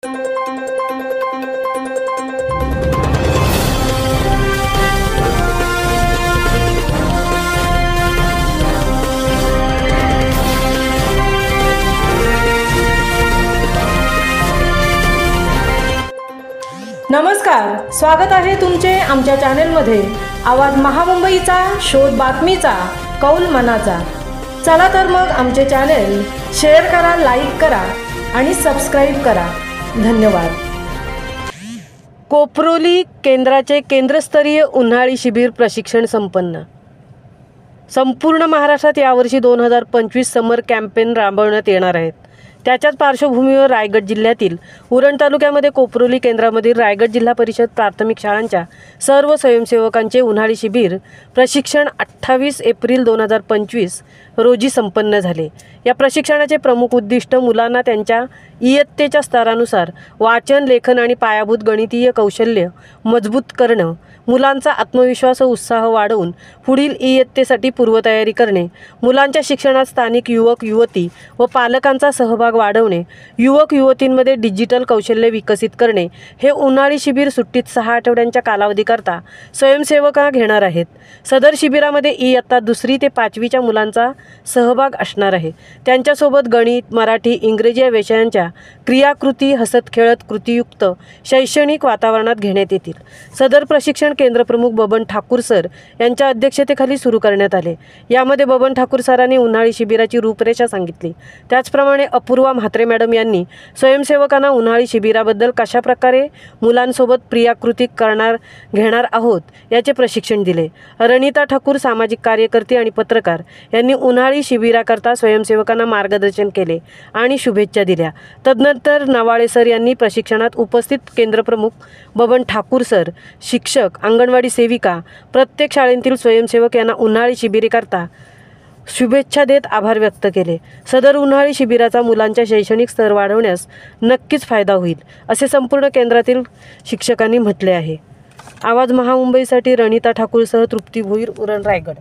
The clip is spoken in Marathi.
नमस्कार, स्वागत आहे तुमचे आमच्या चॅनेलमध्ये। आवाज महामुंबईचा, शोध बातमीचा, कौल मनाचा। चला तर मग आमचे चॅनेल शेअर करा, लाईक करा आणि सबस्क्राइब करा। धन्यवाद। कोपरोली केंद्राचे केंद्रस्तरीय उन्हाळी शिबिर प्रशिक्षण संपन्न। संपूर्ण महाराष्ट्रात यावर्षी 2025 समर कॅम्पेन राबवण्यात येणार आहेत। त्याच्याच पार्श्वभूमीवर रायगड जिल्ह्यातील उरण तालुक्यामध्ये कोपरोली केंद्रामधील रायगड जिल्हा परिषद प्राथमिक शाळांच्या सर्व स्वयंसेवकांचे उन्हाळी शिबिर प्रशिक्षण 28 एप्रिल 2025 रोजी संपन्न झाले। या प्रशिक्षणाचे प्रमुख उद्दिष्ट मुलांना त्यांच्या इयत्तेच्या स्तरानुसार वाचन, लेखन आणि पायाभूत गणितीय कौशल्य मजबूत करणं, मुलांचा आत्मविश्वास व उत्साह वाढवून पुढील इयत्तेसाठी पूर्वतयारी करणे, मुलांच्या शिक्षणात स्थानिक युवक युवती व पालकांचा सहभाग वाढवणे, युवक युवतींमध्ये डिजिटल कौशल्य विकसित करणे हे उन्हाळी शिबिर सुट्टीत 6 आठवड्यांच्या कालावधीकरता स्वयंसेवक घेणार आहेत। सदर शिबिरामध्ये इयत्ता 2री ते 5वीच्या मुलांचा सहभाग असणार आहे। त्यांच्यासोबत गणित, मराठी, इंग्रजी या विषयांच्या क्रियाकृती हसत खेळत कृतीयुक्त शैक्षणिक वातावरणात घेण्यात येतील। सदर प्रशिक्षण केंद्र प्रमुख बबन ठाकूर सर यांच्या अध्यक्षतेखाली सुरू करण्यात आले। यामध्ये बबन ठाकूर सरांनी उन्हाळी शिबिराची रूपरेषा सांगितली। त्याचप्रमाणे अपूर्वा म्हात्रे मॅडम यांनी स्वयंसेवकांना उन्हाळी शिबिराबद्दल कशा प्रकारे मुलांसोबत क्रियाकृती घेणार आहोत याचे प्रशिक्षण दिले। रणिता ठाकूर सामाजिक कार्यकर्ते आणि पत्रकार यांनी उन्हाळी शिबिराकरता स्वयंसेवकांना मार्गदर्शन केले आणि शुभेच्छा दिल्या। तदनंतर नवाळे सर यांनी प्रशिक्षणात उपस्थित केंद्रप्रमुख बबन ठाकूर सर, शिक्षक, अंगणवाडी सेविका, प्रत्येक शाळेतील स्वयंसेवक यांना उन्हाळी शिबिराकरता शुभेच्छा देत आभार व्यक्त केले। सदर उन्हाळी शिबिराचा मुलांच्या शैक्षणिक स्तर वाढवण्यास नक्कीच फायदा होईल असे संपूर्ण केंद्रातील शिक्षकांनी म्हटले आहे। आवाज महामुंबईसाठी रणिता ठाकूरसह तृप्ती भोईर, उरण, रायगड।